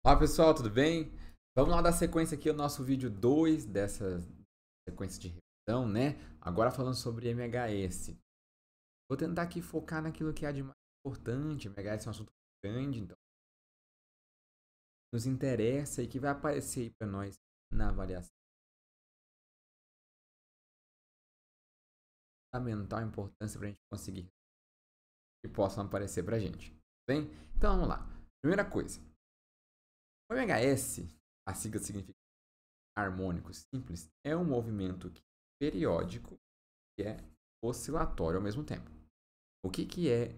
Olá pessoal, tudo bem? Vamos lá dar sequência aqui ao nosso vídeo 2 dessa sequência de revisão, né? Agora falando sobre MHS. Vou tentar aqui focar naquilo que é de mais importante. MHS é um assunto grande, então nos interessa e que vai aparecer aí para nós na avaliação. Fundamental importância para a gente conseguir que possam aparecer para a gente, bem? Então vamos lá. Primeira coisa, o MHS, a sigla significa harmônico simples, é um movimento periódico que é oscilatório ao mesmo tempo. O que é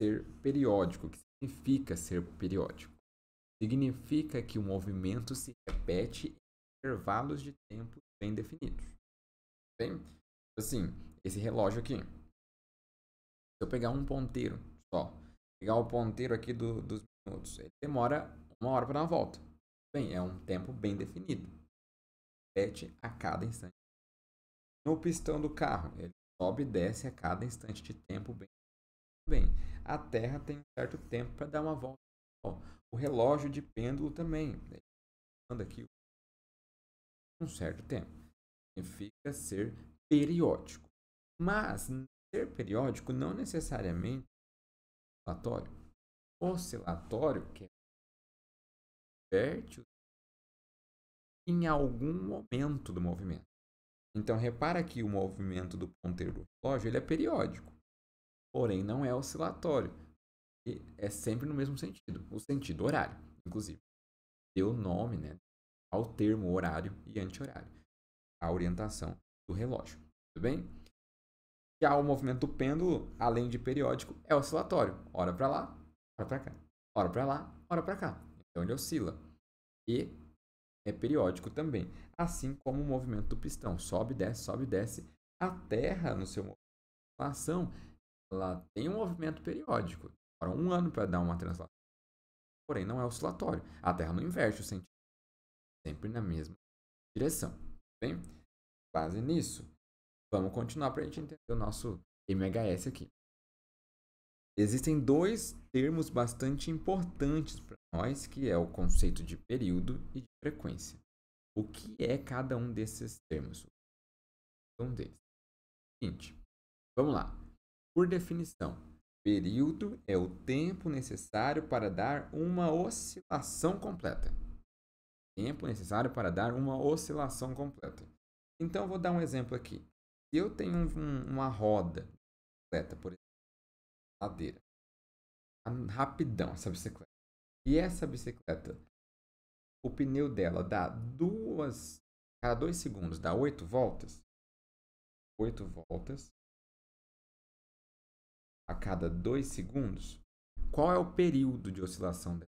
ser periódico? O que significa ser periódico? Significa que o movimento se repete em intervalos de tempo bem definidos. Bem, assim, esse relógio aqui, se eu pegar um ponteiro só, pegar o ponteiro aqui dos minutos, ele demora 1 hora para dar uma volta. Bem, é um tempo bem definido. Repete a cada instante. No pistão do carro, ele sobe e desce a cada instante de tempo bem. A Terra tem um certo tempo para dar uma volta. O relógio de pêndulo também, né? Anda aqui um certo tempo. Significa ser periódico. Mas ser periódico não necessariamente é oscilatório. Oscilatório que verte em algum momento do movimento. Então repara que o movimento do ponteiro do relógio ele é periódico, porém não é oscilatório. E é sempre no mesmo sentido, o sentido horário, inclusive. Deu nome, né, ao termo horário e anti-horário, a orientação do relógio. Tudo bem? Já o movimento do pêndulo, além de periódico, é oscilatório. Hora para lá, hora para cá. Hora para lá, hora para cá. Então ele oscila. E é periódico também. Assim como o movimento do pistão. Sobe, desce, sobe, desce. A Terra, no seu movimento de translação, ela tem um movimento periódico. Demora 1 ano para dar uma translação. Porém, não é oscilatório. A Terra não inverte o sentido. Sempre na mesma direção. Bem, base nisso, vamos continuar para a gente entender o nosso MHS aqui. Existem dois termos bastante importantes para nós, que é o conceito de período e de frequência. O que é cada um desses termos? Um deles. Seguinte, vamos lá. Por definição, período é o tempo necessário para dar uma oscilação completa. Tempo necessário para dar uma oscilação completa. Então, eu vou dar um exemplo aqui. Se eu tenho uma roda bicicleta, por exemplo, ladeira, rapidão essa bicicleta, e essa bicicleta, o pneu dela dá cada 2 segundos, dá 8 voltas, 8 voltas a cada 2 segundos, qual é o período de oscilação dessa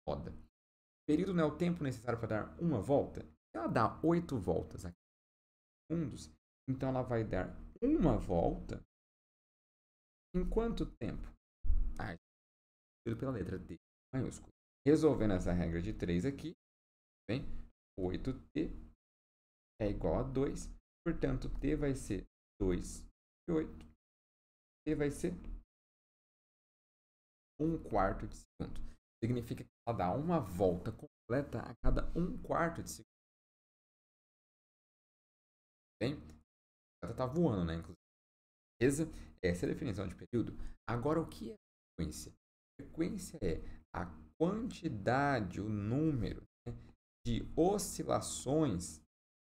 roda? O período não é o tempo necessário para dar uma volta? Se ela dá 8 voltas a cada segundos, então ela vai dar uma volta em quanto tempo? Ah, pela letra T maiúsculo. Resolvendo essa regra de 3 aqui, bem, 8t é igual a 2, portanto, t vai ser 2 e 8. T vai ser 1/4 de segundo. Significa que ela dá uma volta completa a cada 1/4 de segundo. Bem, ela está voando, né? Inclusive. Beleza? Essa é a definição de período. Agora, o que é frequência? Frequência é a quantidade, o número, né, de oscilações,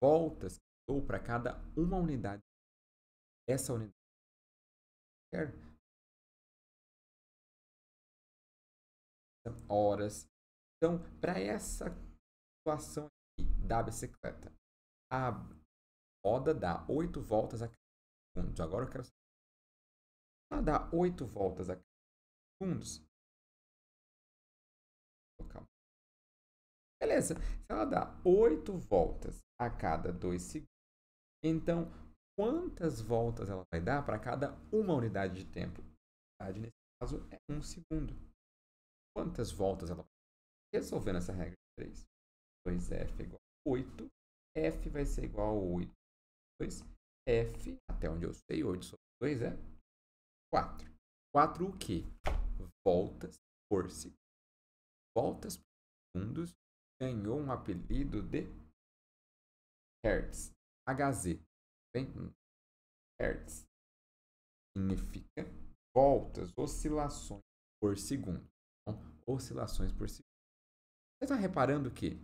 voltas que dou para cada uma unidade. Essa unidade horas. Então, para essa situação aqui da bicicleta, a roda dá 8 voltas a cada segundos. Agora eu quero saber. Ela dá 8 voltas a cada segundos. Beleza. Se ela dá 8 voltas a cada 2 segundos, então quantas voltas ela vai dar para cada uma unidade de tempo? Nesse caso é 1 segundo. Quantas voltas ela vai dar? Resolvendo essa regra de 3. 2F é igual a 8. F vai ser igual a 8. 2. F, até onde eu sei, 8 sobre 2 é 4. 4 o quê? Voltas por segundo. voltas por segundos ganhou um apelido de Hertz. HZ. Bem, Hertz significa voltas, oscilações por segundo. Então, oscilações por segundo. Você está reparando que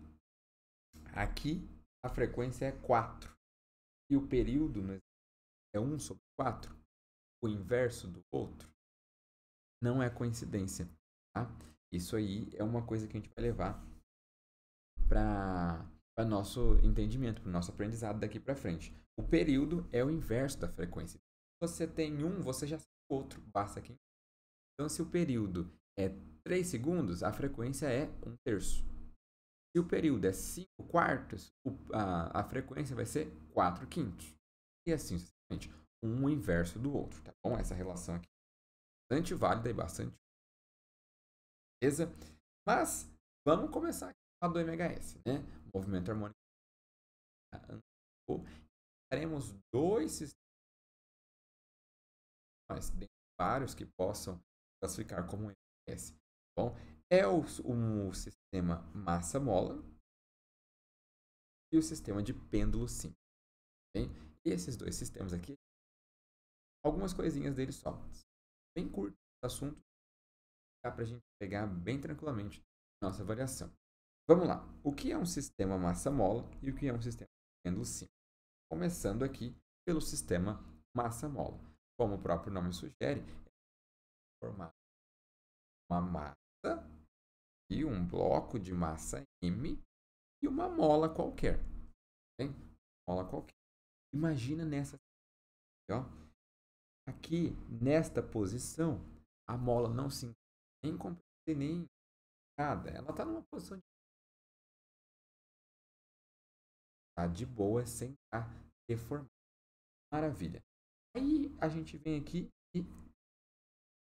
aqui a frequência é 4 e o período é 1/4, o inverso do outro. Não é coincidência, tá? Isso aí é uma coisa que a gente vai levar para nosso entendimento, para o nosso aprendizado daqui para frente. O período é o inverso da frequência. Se você tem um, você já sabe o outro, basta aqui. Então, se o período é 3 segundos, a frequência é 1/3. Se o período é 5/4, a frequência vai ser 4/5. E assim sucessivamente, um inverso do outro, tá bom? Essa relação aqui é bastante válida e bastante beleza. Mas vamos começar aqui a falar do MHS, né? Movimento harmônico. Teremos 2 sistemas, dentre vários que possam classificar como MHS. Bom, é o sistema massa-mola e o sistema de pêndulo simples. Bem, esses 2 sistemas aqui, algumas coisinhas deles só. Bem curto o assunto, dá para a gente pegar bem tranquilamente nossa avaliação. Vamos lá. O que é um sistema massa-mola e o que é um sistema de pêndulo simples? Começando aqui pelo sistema massa-mola. Como o próprio nome sugere, é formar uma massa e um bloco de massa M e uma mola qualquer. Bem? Mola qualquer. Imagina nessa, ó, aqui nesta posição, a mola não se nem comprimida nem nada. Ela está numa posição de boa, sem estar deformada. Maravilha. Aí a gente vem aqui e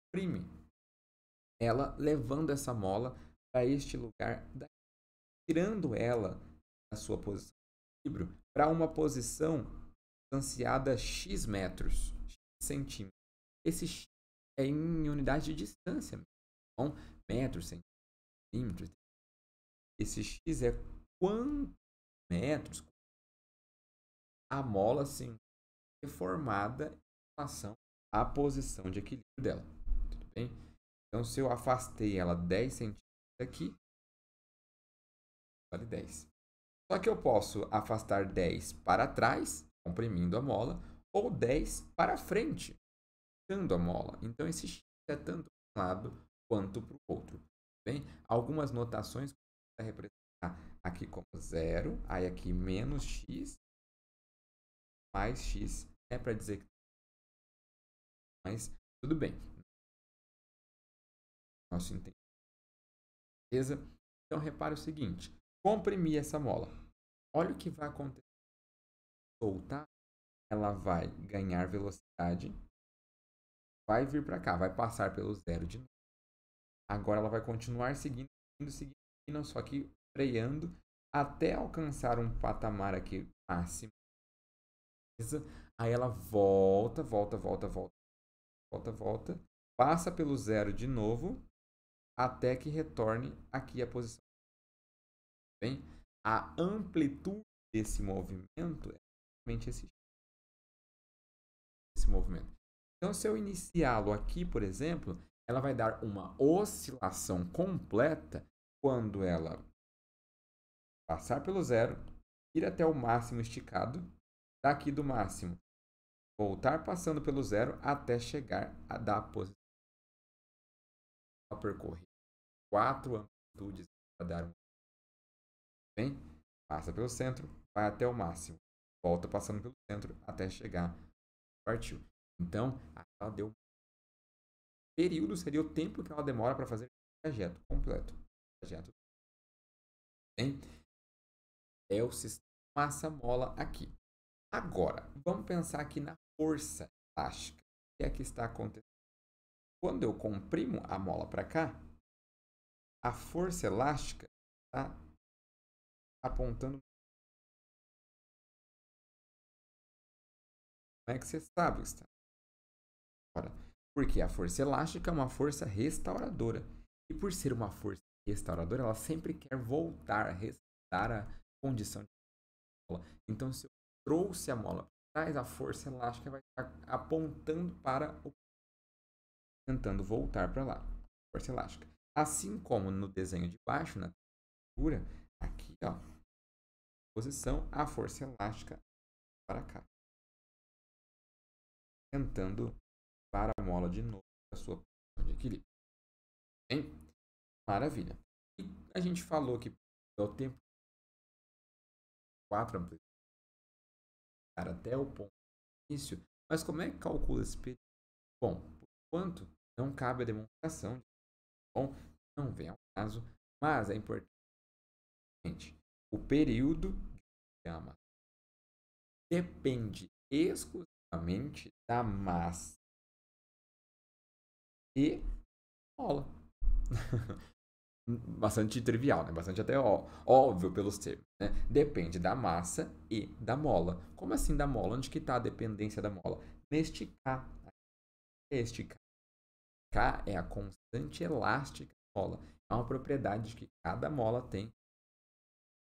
comprime ela, levando essa mola para este lugar, tirando ela da sua posição de equilíbrio para uma posição distanciada x metros, x centímetros. Esse x é em unidade de distância, então metros, centímetros. Esse x é quantos metros a mola se encontra deformada em relação à posição de equilíbrio dela. Tudo bem? Então, se eu afastei ela 10 centímetros aqui, vale 10. Só que eu posso afastar 10 para trás, comprimindo a mola, ou 10 para frente, puxando a mola. Então, esse x é tanto para um lado quanto para o outro. Bem, algumas notações para representar aqui como 0, aí aqui menos x, mais x, é para dizer que... Mas tudo bem. Nosso entendimento. Beleza? Então, repare o seguinte. Comprimir essa mola. Olha o que vai acontecer. Soltar, ela vai ganhar velocidade, vai vir para cá, vai passar pelo 0 de novo. Agora ela vai continuar seguindo, só que freando até alcançar um patamar aqui máximo. Aí ela volta, passa pelo 0 de novo, até que retorne aqui a posição. Bem, a amplitude desse movimento é realmente esse movimento. Então, se eu iniciá-lo aqui, por exemplo, ela vai dar uma oscilação completa quando ela passar pelo 0, ir até o máximo esticado, daqui do máximo, voltar passando pelo 0 até chegar a dar a posição. Ela percorre 4 amplitudes para dar um. Bem, passa pelo centro, vai até o máximo, volta passando pelo centro até chegar, partiu. Então, ela deu. Período seria o tempo que ela demora para fazer o trajeto completo. Bem, é o sistema massa-mola aqui. Agora, vamos pensar aqui na força elástica. O que é que está acontecendo? Quando eu comprimo a mola para cá, a força elástica está apontando. Como é que você sabe, Gustavo? Porque a força elástica é uma força restauradora. E por ser uma força restauradora, ela sempre quer voltar, restaurar a condição de mola. Então, se eu trouxe a mola para trás, a força elástica vai estar apontando para o tentando voltar para lá, força elástica. Assim como no desenho de baixo, na figura, aqui, ó, posição, a força elástica para cá, tentando para a mola de novo para a sua posição de equilíbrio. Bem? Maravilha. E a gente falou que é o tempo 4 amplitudes até o ponto de início, mas como é que calcula esse período? Bom, por enquanto não cabe a demonstração, bom, não vem ao caso, mas é importante. O período de gama depende exclusivamente da massa e mola. Bastante trivial, né? Bastante até óbvio pelos termos, né? Depende da massa e da mola. Como assim da mola? Onde que está a dependência da mola? Neste K. Este K. K é a constante elástica da mola. É uma propriedade que cada mola tem.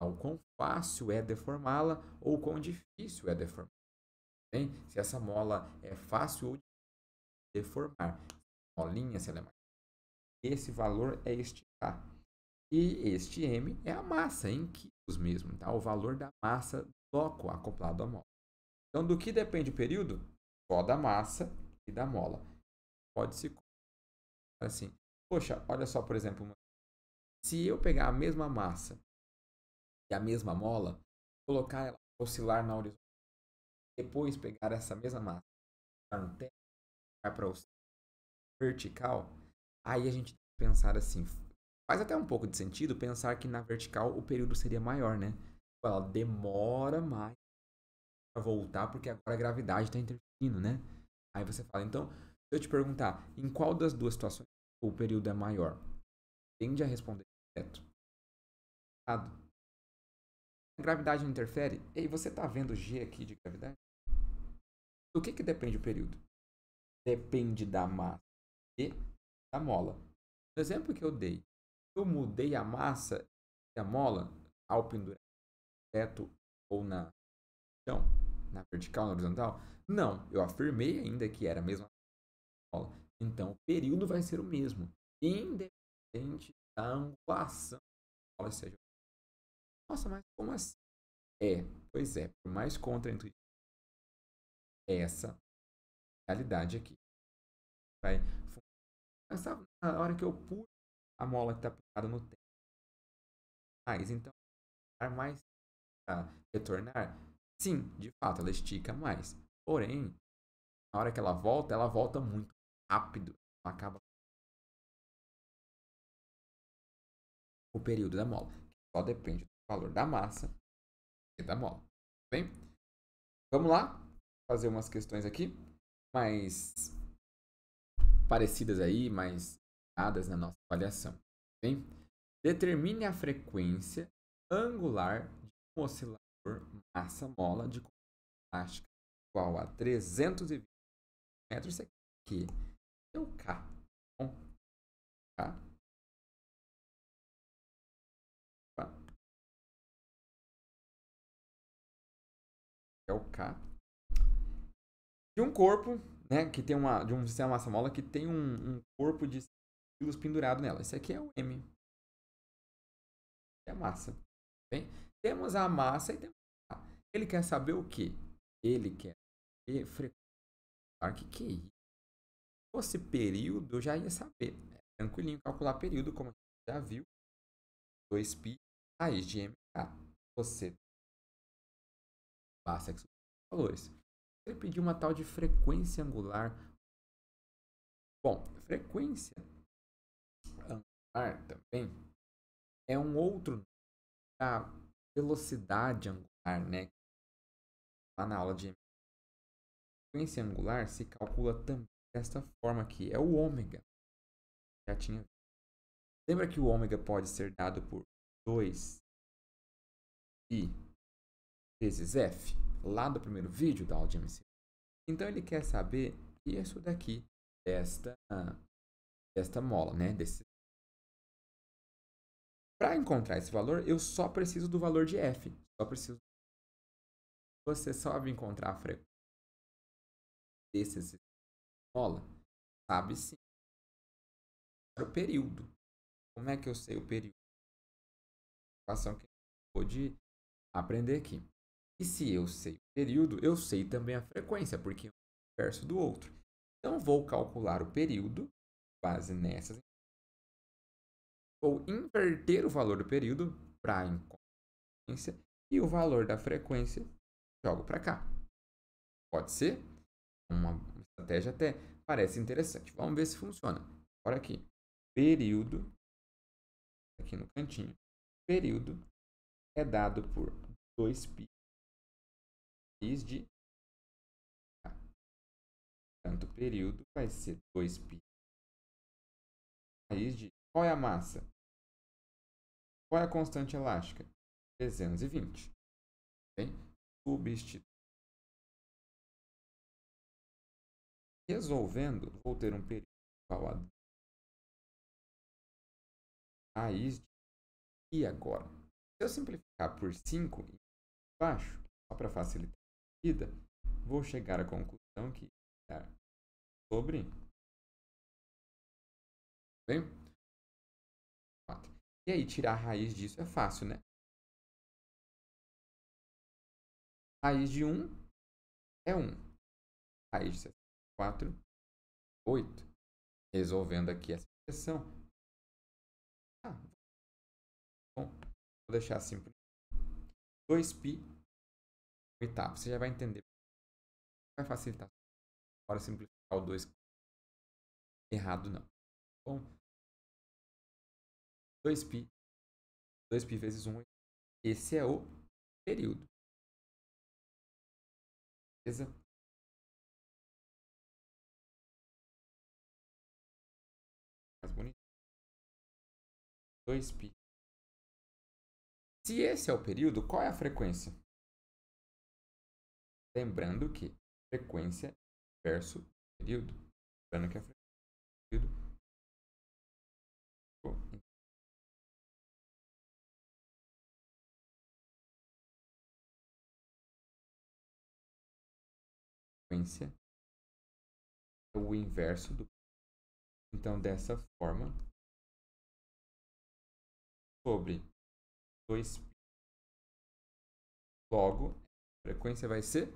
O quão fácil é deformá-la ou quão difícil é deformá-la. Se essa mola é fácil ou difícil de deformar. Molinha, se ela é mais. Esse valor é este K. E este M é a massa em quilos mesmo, tá? O valor da massa do bloco acoplado à mola. Então, do que depende o período? Só da massa e da mola. Pode se assim. Poxa, olha só, por exemplo, se eu pegar a mesma massa e a mesma mola, colocar ela oscilar na horizontal, depois pegar essa mesma massa, no teto, vai para o vertical, aí a gente tem que pensar assim. Faz até um pouco de sentido pensar que na vertical o período seria maior, né? Ela demora mais para voltar porque agora a gravidade está interferindo, né? Aí você fala, então, se eu te perguntar em qual das duas situações o período é maior, tende a responder direto. A gravidade não interfere? Ei, você está vendo G aqui de gravidade? Do que depende o período? Depende da massa e da mola. No exemplo que eu dei, eu mudei a massa e a mola ao pendurar no teto ou na chão, na vertical, na horizontal? Não, eu afirmei ainda que era a mesma mola. Então, o período vai ser o mesmo, independente da angulação da mola seja. Nossa, mas como assim? Pois é, por mais contraintuitivo essa realidade aqui vai funcionar. Na hora que eu pulo a mola que está aplicada no teto, mas então, mais para retornar, sim, de fato, ela estica mais. Porém, na hora que ela volta muito rápido. Ela acaba o período da mola, que só depende do valor da massa e da mola. Bem, vamos lá fazer umas questões aqui mais parecidas aí, mais dadas na nossa avaliação. Bem, determine a frequência angular de um oscilador massa-mola de elástica igual a 320 metros. Isso aqui é o K. Bom, K. É o K. De um corpo, né, que tem de um sistema massa-mola que tem um corpo de quilos pendurado nela. Esse aqui é o M. É a massa. Bem, temos a massa e temos a... Ele quer saber o quê? Ele quer saber frequência. O que é isso? Se fosse período, eu já ia saber. É tranquilinho calcular período, como a gente já viu. 2π raiz de mk. Você basta que os valores. Ele pediu uma tal de frequência angular. Bom, frequência angular também é um outro da velocidade angular, né? Lá na aula de frequência angular se calcula também desta forma aqui, é o ômega. Já tinha. Lembra que o ômega pode ser dado por 2 π vezes f, lá do primeiro vídeo da aula de MC. Então ele quer saber isso daqui, desta mola, né? Para encontrar esse valor, eu só preciso do valor de f. Só preciso. Você sabe encontrar a frequência desse sistema de mola? Sabe sim. O período. Como é que eu sei o período? A equação que eu pôde aprender aqui. E se eu sei o período, eu sei também a frequência, porque um é o inverso do outro. Então, vou calcular o período, base nessas. Vou inverter o valor do período para a frequência e o valor da frequência jogo para cá. Pode ser? Uma estratégia até parece interessante. Vamos ver se funciona. Agora aqui. Período. Aqui no cantinho. Período é dado por 2π raiz de k. Portanto, o período vai ser 2π raiz de... Qual é a massa? Qual é a constante elástica? 320. Bem? Substituir. Resolvendo, vou ter um período igual a raiz de... E agora? Se eu simplificar por 5 embaixo, só para facilitar a vida, vou chegar à conclusão que é sobre... Bem? 4. E aí, tirar a raiz disso é fácil, né? Raiz de 1 é 1. Raiz de 4, 8. Resolvendo aqui essa expressão. Bom, vou deixar assim. 2π oitavo. Você já vai entender. Vai facilitar. Bora simplificar o 2. Errado não. Bom, 2π. 2π vezes 1. Esse é o período. Beleza? Mais bonito. 2π. Se esse é o período, qual é a frequência? Lembrando que frequência é versus período. Lembrando que a frequência é período. Frequência é o inverso do. Então, dessa forma, sobre 2π. Logo, a frequência vai ser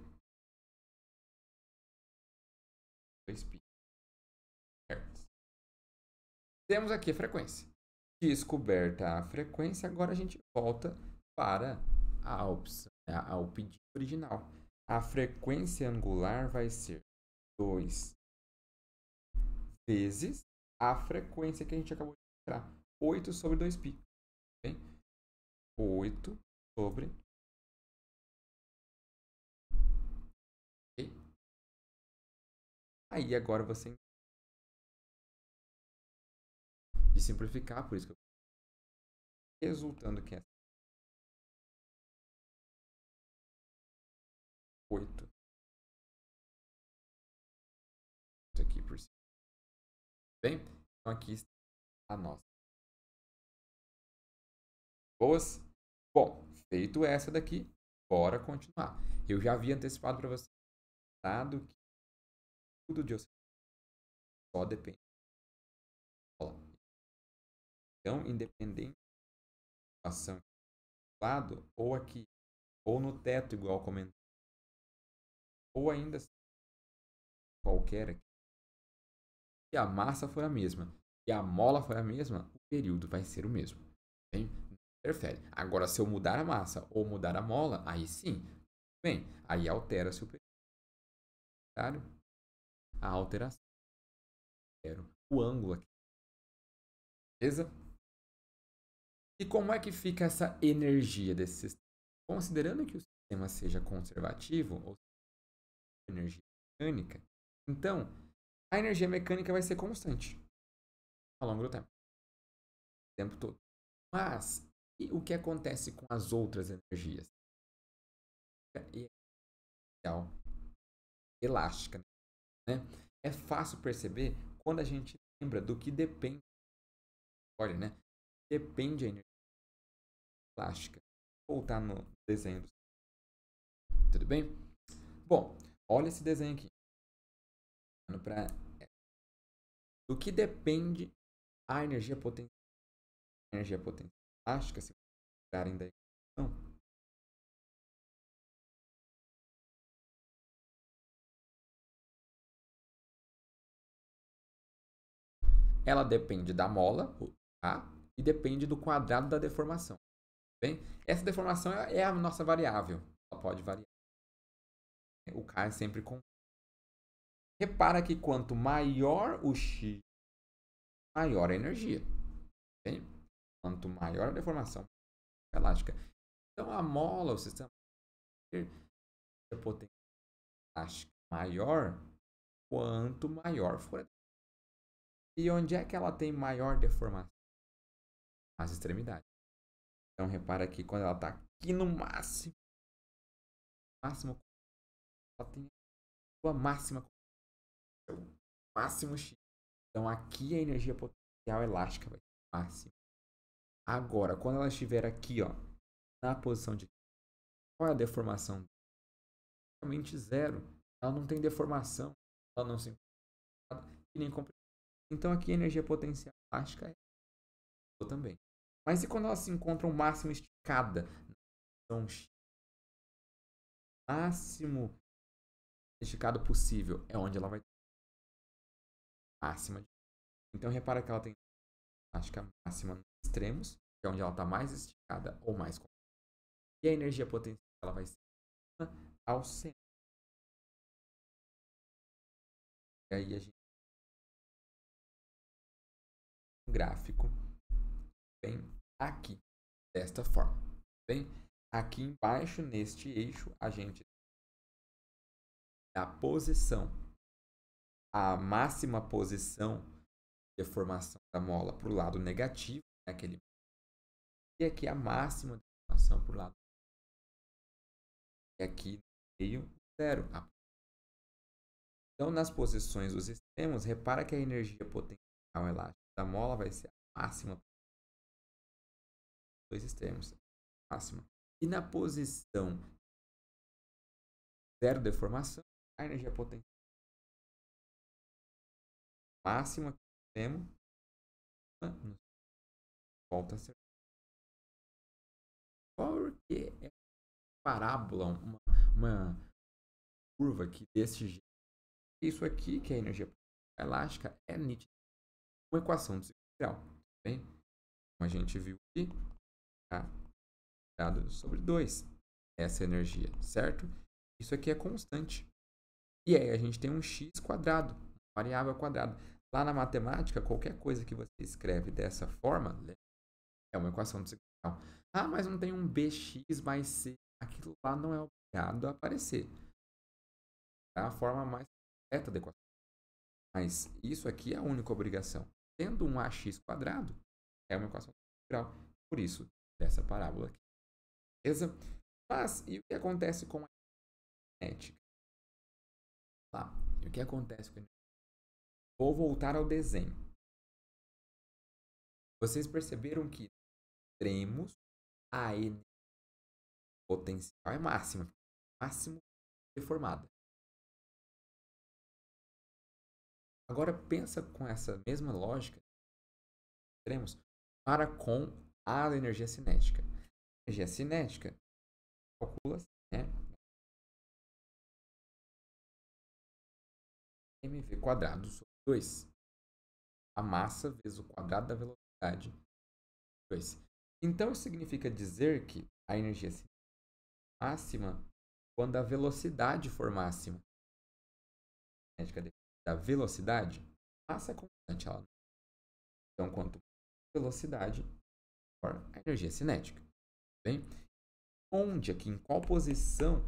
2π. Temos aqui a frequência. Descoberta a frequência, agora a gente volta para a opção, ao pedido original. A frequência angular vai ser 2 vezes a frequência que a gente acabou de encontrar. 8 sobre 2π. Okay? 8 sobre... Okay? Aí agora você... De simplificar, por isso que eu... Resultando que é 8. Aqui por cima. Bem? Então aqui está a nossa. Boas? Bom, feito essa daqui, bora continuar. Eu já havia antecipado para você, dado que tudo de você só depende. Então, independente da situação do lado, ou aqui, ou no teto, igual comentei, ou ainda qualquer aqui, se a massa for a mesma e a mola for a mesma, o período vai ser o mesmo. Bem, interfere. Agora, se eu mudar a massa ou mudar a mola, aí sim, bem, aí altera-se o período. A alteração. O ângulo aqui. Beleza? E como é que fica essa energia desse sistema? Considerando que o sistema seja conservativo, ou energia mecânica, então a energia mecânica vai ser constante ao longo do tempo. O tempo todo. Mas, e o que acontece com as outras energias? É elástica, né? É fácil perceber quando a gente lembra do que depende. Olha, né? Depende a energia. elástica. Vou voltar no desenho. Tudo bem? Bom, olha esse desenho aqui. Do que depende a energia potencial? A energia potencial elástica, se tirarem da equação, ela depende da mola, tá? E depende do quadrado da deformação. Bem? Essa deformação é a nossa variável. Ela pode variar. O K é sempre com. Repara que quanto maior o X, maior a energia. Bem? Quanto maior a deformação elástica. Então a mola, o sistema de potência elástica maior, quanto maior for a. E onde é que ela tem maior deformação? Nas extremidades. Então repara que quando ela está aqui no máximo, ela tem a sua máxima, o máximo X. Então aqui a energia potencial elástica vai ser máxima. Agora, quando ela estiver aqui, ó, na posição de qual é a deformação? Realmente zero. Ela não tem deformação, ela não se e nem compressão. Então aqui a energia potencial elástica é também. Mas e quando ela se encontra o máximo esticada? Então, máximo esticado possível é onde ela vai ter máxima. Então repara que ela tem elástica máxima nos extremos, que é onde ela está mais esticada ou mais comprida. E a energia potencial ela vai ser ao centro. E aí a gente tem um gráfico bem aqui, desta forma. Bem, aqui embaixo, neste eixo, a gente tem a posição, a máxima posição de deformação da mola para o lado negativo, aquele, e aqui a máxima deformação para o lado negativo. E aqui no meio, zero. Então, nas posições dos extremos, repara que a energia potencial elástica da mola vai ser a máxima dos dois extremos. Máxima. E na posição zero deformação, a energia potencial máxima que temos volta a ser. Porque é parábola, uma curva aqui desse jeito. Isso aqui, que é a energia elástica, é nítida. Uma equação de segundo grau. Bem? Como a gente viu aqui, tá? Dado sobre 2. Essa energia, certo? Isso aqui é constante. E aí a gente tem um x quadrado, variável quadrada. Lá na matemática, qualquer coisa que você escreve dessa forma é uma equação de segundo grau. Ah, mas não tem um bx mais c. Aquilo lá não é obrigado a aparecer. É a forma mais correta da equação. Mas isso aqui é a única obrigação. Tendo um ax quadrado, é uma equação de segundo grau. Por isso, dessa parábola aqui. Beleza? Mas, e o que acontece com a cinética? Lá, e o que acontece com a energia? Vou voltar ao desenho. Vocês perceberam que extremos a energia potencial é máxima. Máximo deformada. Agora pensa com essa mesma lógica extremos para com a energia cinética. A energia cinética calcula, né? mv quadrado sobre 2. A massa vezes o quadrado da velocidade. 2. Então, isso significa dizer que a energia cinética é máxima quando a velocidade for máxima. A cinética da velocidade, a massa é constante. Então, quanto mais velocidade, maior a energia cinética. Bem? Onde aqui, em qual posição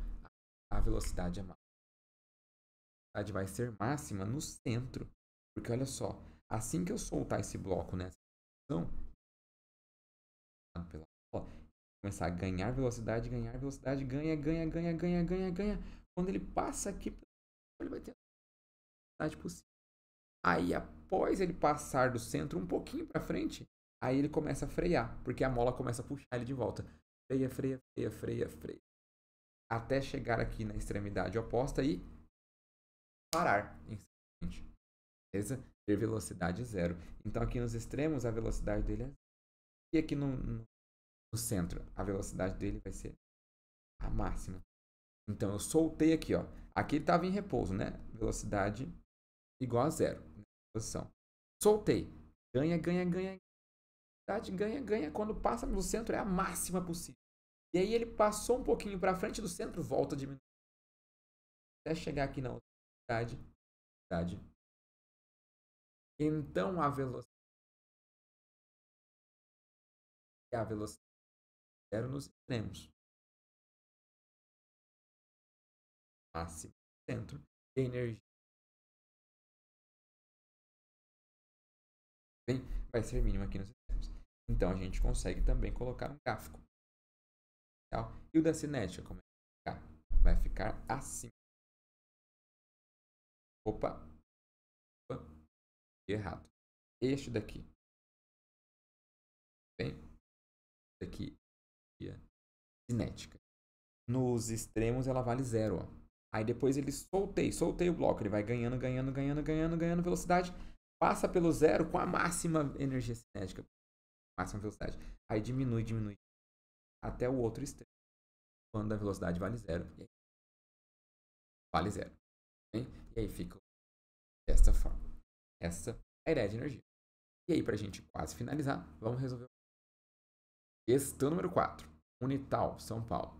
a velocidade é máxima? A velocidade vai ser máxima no centro. Porque olha só, assim que eu soltar esse bloco nessa posição, começar a ganhar velocidade, ganha, ganha. Quando ele passa aqui, ele vai ter a velocidade possível. Aí, após ele passar do centro um pouquinho para frente, Aí ele começa a frear, porque a mola começa a puxar ele de volta. Freia, freia, freia, freia, freia. Até chegar aqui na extremidade oposta e parar instantaneamente. Beleza? Ter velocidade zero. Então aqui nos extremos a velocidade dele é. E aqui no centro a velocidade dele vai ser a máxima. Então eu soltei aqui, ó. Aqui ele estava em repouso, né? Velocidade igual a zero. Posição. Soltei. Ganha, ganha, ganha. Velocidade ganha, ganha. Quando passa no centro é a máxima possível. E aí ele passou um pouquinho para frente do centro, volta a diminuir. Até chegar aqui na outra velocidade. Então a velocidade zero nos extremos. Máximo centro de energia. Bem, vai ser mínimo aqui nos extremos. Então a gente consegue também colocar um gráfico. E o da cinética, como é que vai ficar? Vai ficar assim. Opa. Errado. Este daqui. Bem, daqui cinética. Nos extremos ela vale zero, ó. Aí depois ele soltei o bloco, ele vai ganhando, ganhando, ganhando, ganhando, ganhando velocidade, passa pelo zero com a máxima energia cinética, máxima velocidade. Aí diminui, diminui até o outro extremo, quando a velocidade vale zero. Vale zero. Bem? E aí fica desta forma. Essa é a ideia de energia. E aí, para a gente quase finalizar, vamos resolver. Questão número 4. Unital, São Paulo.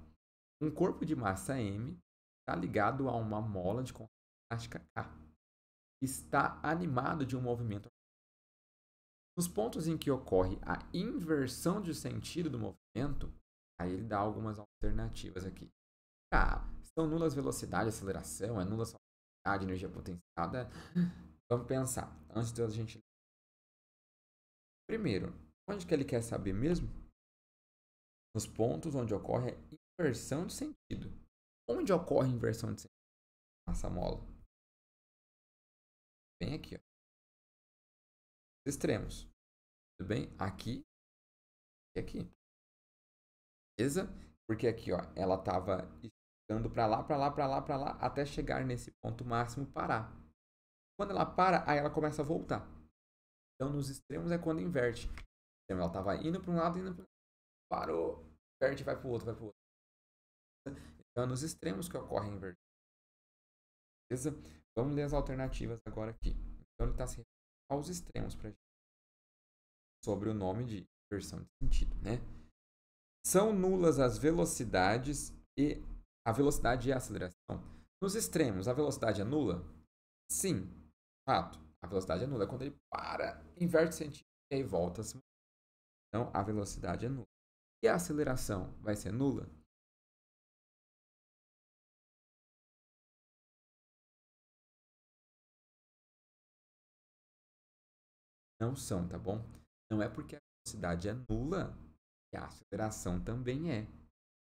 Um corpo de massa M está ligado a uma mola de contato elástica K. Está animado de um movimento. Nos pontos em que ocorre a inversão de sentido do movimento, aí ele dá algumas alternativas aqui. São nulas velocidade, aceleração, é nula só velocidade, energia potenciada. Vamos pensar, antes de a gente... Primeiro, onde que ele quer saber mesmo? Nos pontos onde ocorre a inversão de sentido. Onde ocorre a inversão de sentido? Massa mola. Bem aqui, ó. Extremos. Tudo bem? Aqui e aqui. Beleza? Porque aqui, ó, ela estava esticando para lá, para lá, para lá, para lá, até chegar nesse ponto máximo parar. Quando ela para, aí ela começa a voltar. Então, nos extremos é quando inverte. Então, ela estava indo para um lado, indo para o outro. Parou. Inverte, vai para o outro, vai para o outro. Então, é nos extremos que ocorre a inversão. Beleza? Vamos ler as alternativas agora aqui. Então, ele está se referindo aos extremos para gente. Sobre o nome de inversão de sentido, né? São nulas as velocidades e a velocidade e a aceleração. Nos extremos, a velocidade é nula? Sim, fato. A velocidade é nula. É quando ele para, inverte sentido e aí volta a se mover. Então, a velocidade é nula. E a aceleração vai ser nula? Não são, tá bom? Não é porque a velocidade é nula que a aceleração também é.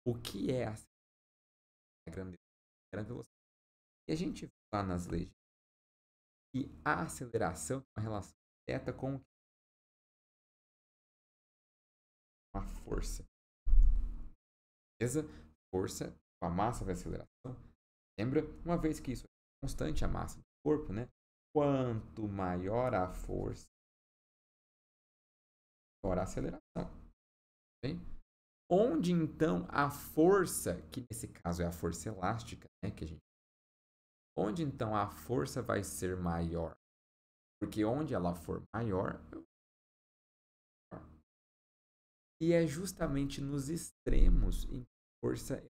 O que é a aceleração? A grandeza da velocidade. E a gente vê lá nas leis que a aceleração tem uma relação direta com a força. Beleza? Força com a massa vai aceleração. Lembra? Uma vez que isso é constante, a massa do corpo, né? Quanto maior a força, maior a aceleração. Bem? Onde então a força, que nesse caso é a força elástica, né? Onde então a força vai ser maior? Porque onde ela for maior, e é justamente nos extremos em que a força.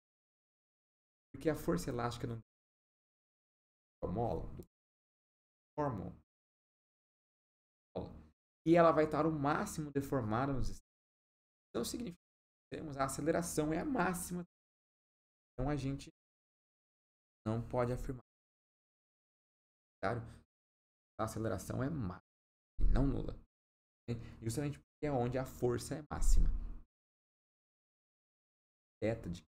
Porque a força elástica não tem mola, forma. E ela vai estar o máximo deformada nos extremos. Então significa que temos a aceleração é a máxima. Então a gente não pode afirmar. A aceleração é máxima e não nula. Justamente porque é onde a força é máxima. Θ de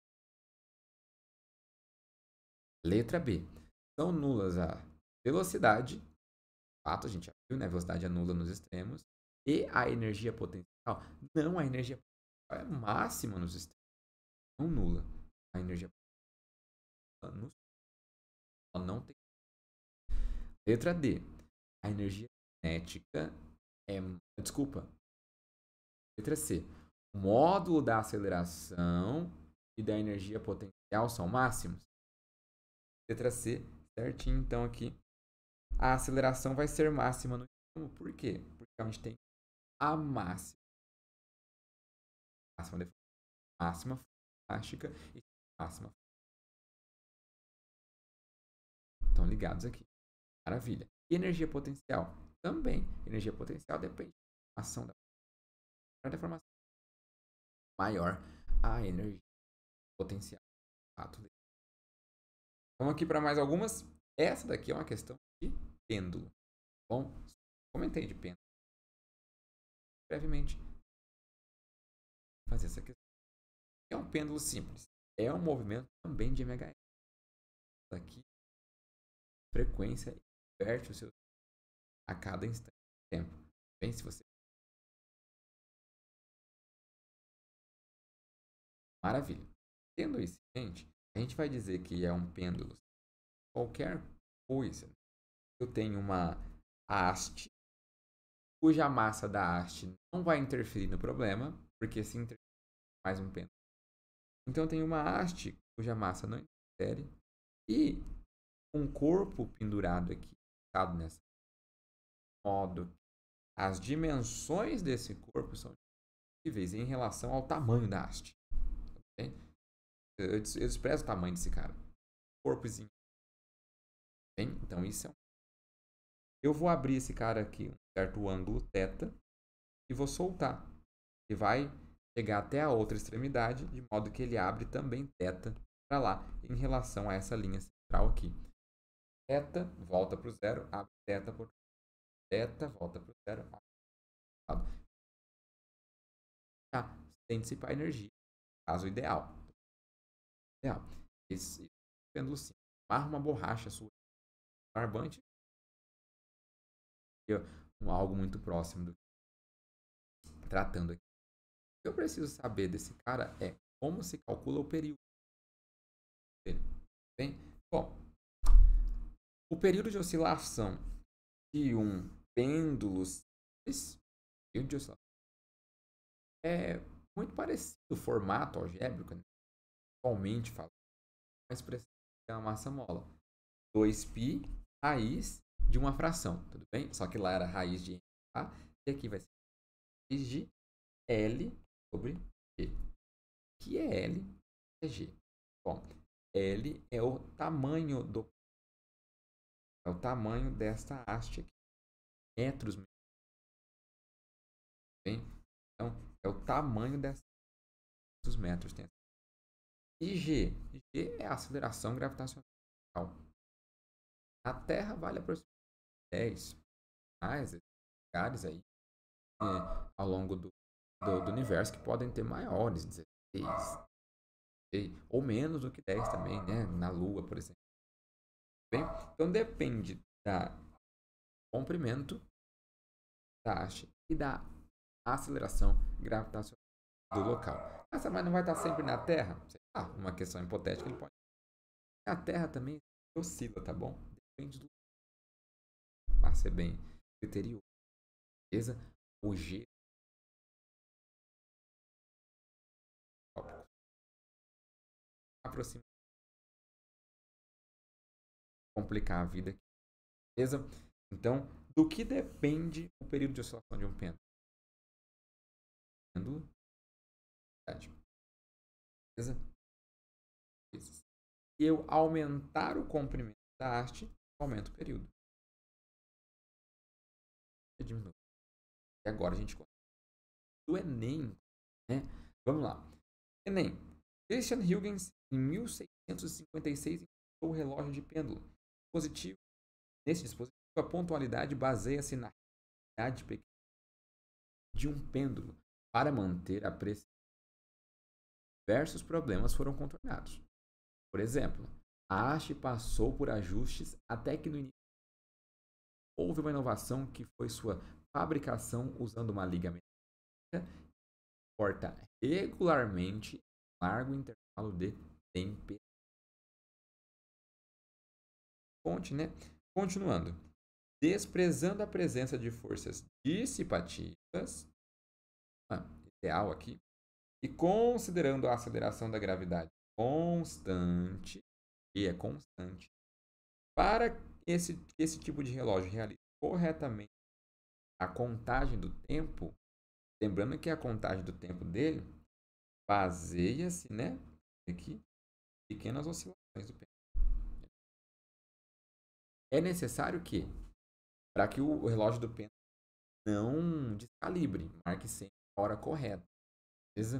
letra B. São nulas a velocidade. Fato, a gente já viu, né? A velocidade é nula nos extremos. E a energia potencial? Não, a energia potencial é máxima nos extremos, não nula. A energia potencial ela não tem. Letra D. A energia cinética é. Desculpa. Letra C. O módulo da aceleração e da energia potencial são máximos? Letra C. Certinho, então aqui. A aceleração vai ser máxima no extremo. Por quê? Porque a gente tem a máxima. Máxima fantástica e máxima. Estão ligados aqui. Maravilha. E energia potencial? Também. Energia potencial depende da ação da deformação. Maior a energia potencial. Vamos aqui para mais algumas. Essa daqui é uma questão de pêndulo. Bom, comentei de pêndulo. Brevemente, fazer essa questão. É um pêndulo simples. É um movimento também de MHz. Aqui, frequência inverte o seu a cada instante de tempo. Bem, se você. Maravilha. Tendo isso em mente, a gente vai dizer que é um pêndulo. Qualquer coisa. Eu tenho uma haste, cuja massa da haste não vai interferir no problema, porque se interferir mais um pêndulo. Então eu tenho uma haste cuja massa não interfere e um corpo pendurado aqui, nessa modo, as dimensões desse corpo são possíveis em relação ao tamanho da haste. Okay? Eu expresso o tamanho desse cara. Corpozinho. Bem, então isso é eu vou abrir esse cara aqui, um certo ângulo θ, e vou soltar. E vai chegar até a outra extremidade, de modo que ele abre também θ para lá, em relação a essa linha central aqui. θ volta para o zero, abre θ por θ, volta para o zero, abre. Tá, sem dissipar energia. Caso ideal. Esse pêndulo simples. Amarra uma borracha sua. Barbante. Algo muito próximo do que tratando aqui. O que eu preciso saber desse cara é como se calcula o período dele. Bem, bom, o período de oscilação de um pêndulo é muito parecido ao formato algébrico, né? Atualmente falando, a expressão é a massa mola. 2π raiz de uma fração, tudo bem? Só que lá era raiz de A, e aqui vai ser raiz de L sobre G. O que é L? É G. Bom, L é o tamanho desta haste aqui. Metros. Bem? Então, é o tamanho dos metros. E G? G é a aceleração gravitacional. A Terra vale aproximadamente 10 mais lugares aí ao longo do universo que podem ter maiores, 16 ou menos do que 10 também, né? Na Lua, por exemplo. Bem, então depende do comprimento da haste e da aceleração gravitacional do local. Mas não vai estar sempre na Terra? Uma questão hipotética, ele pode. A Terra também oscila, tá bom? Depende do para ser bem criterioso. Beleza? O G aproxima complicar a vida aqui. Beleza? Então, do que depende o período de oscilação de um pêndulo? Beleza? E eu aumentar o comprimento da haste, aumenta o período. E agora a gente consegue. Do Enem, né? Vamos lá. Enem. Christian Huygens, em 1656, inventou o relógio de pêndulo. Nesse dispositivo, a pontualidade baseia-se na realidade pequena de um pêndulo para manter a precisão. Diversos problemas foram contornados. Por exemplo, a haste passou por ajustes até que no início houve uma inovação que foi sua fabricação usando uma liga metálica que corta regularmente em largo intervalo de temperatura. Fonte, né? Continuando. Desprezando a presença de forças dissipativas, ideal aqui, e considerando a aceleração da gravidade constante, e é constante, para esse tipo de relógio realize corretamente a contagem do tempo, lembrando que a contagem do tempo dele baseia-se, né, aqui, pequenas oscilações do tempo. É necessário que, para que o relógio do pêndulo não descalibre, marque sempre a hora correta. Beleza?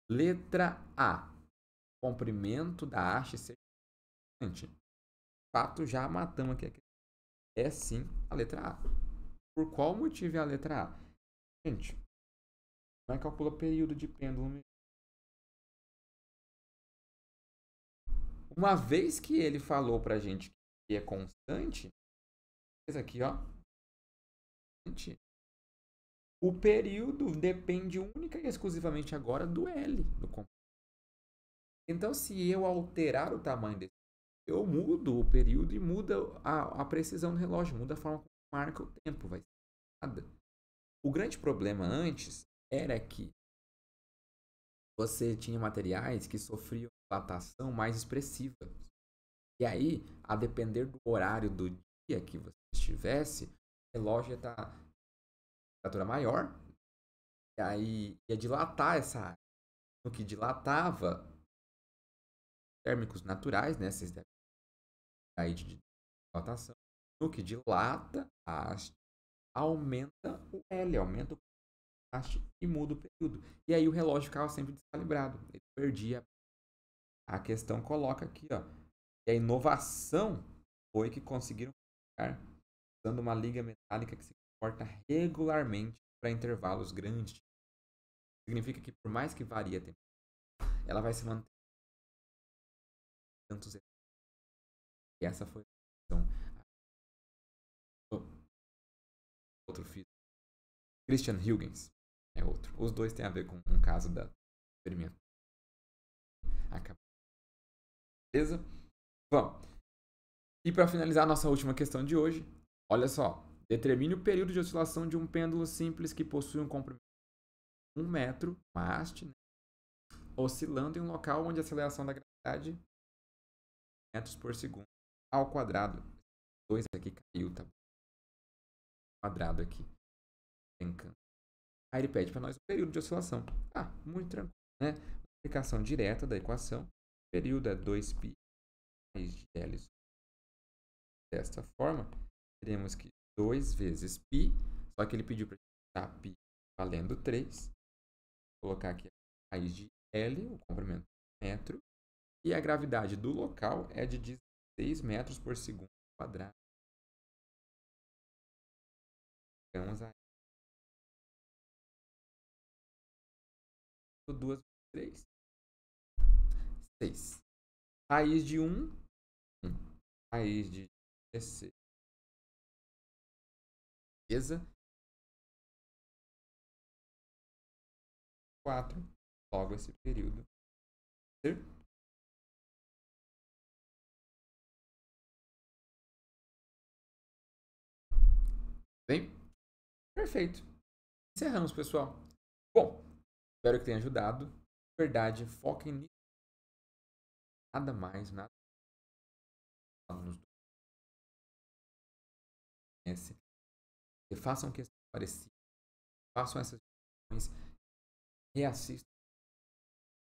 Letra A. Comprimento da haste seja constante. Fato, já matamos aqui. É sim a letra A. Por qual motivo é a letra A? Gente, não é calcula período de pêndulo. Uma vez que ele falou pra gente que é constante, esse aqui, ó. O período depende única e exclusivamente agora do L do comprimento. Então, se eu alterar o tamanho desse, eu mudo o período e muda a precisão do relógio, muda a forma como marca o tempo, vai ser nada. O grande problema antes era que você tinha materiais que sofriam dilatação mais expressiva. E aí, a depender do horário do dia que você estivesse, o relógio ia estar a temperatura maior, e aí ia dilatar essa área. No que dilatava, térmicos naturais, né? Vocês devem aí de dilatação. No que dilata a haste, aumenta o L, aumenta o haste e muda o período. E aí o relógio ficava sempre descalibrado. Ele perdia. A questão coloca aqui, ó. E a inovação foi que conseguiram ficar usando uma liga metálica que se comporta regularmente para intervalos grandes. Significa que por mais que varie a temperatura, ela vai se manter tantos. E essa foi a questão. Outro físico, Christian Huygens, é outro. Os dois têm a ver com um caso da experimento. Beleza? Vamos. E para finalizar a nossa última questão de hoje, olha só. Determine o período de oscilação de um pêndulo simples que possui um comprimento de 1 metro, uma haste, né, oscilando em um local onde a aceleração da gravidade é metros por segundo ao quadrado. 2 aqui caiu, tá? Quadrado aqui. Aí ele pede para nós o período de oscilação. Muito tranquilo, né? Aplicação direta da equação. O período é 2π raiz de L. Desta forma, teremos que 2 vezes π, só que ele pediu para a gente π valendo 3. Vou colocar aqui a raiz de L, o comprimento metro, e a gravidade do local é de 16 metros por segundo quadrado. Chegamos a 2 vezes 3. 6. Raiz de 1, 1. Raiz de 16. Beleza? 4. Logo esse período. Certo? Bem? Perfeito. Encerramos, pessoal. Bom, espero que tenha ajudado. Verdade, foquem nisso. Nada mais, nada. Alunos e façam questões parecidas. Façam essas questões. Reassistam.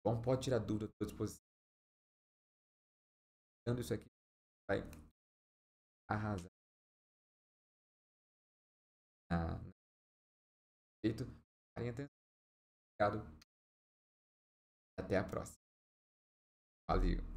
Bom, pode tirar dúvida à sua disposição. Dando isso aqui, vai arrasar. Feito. Obrigado. Até a próxima. Valeu.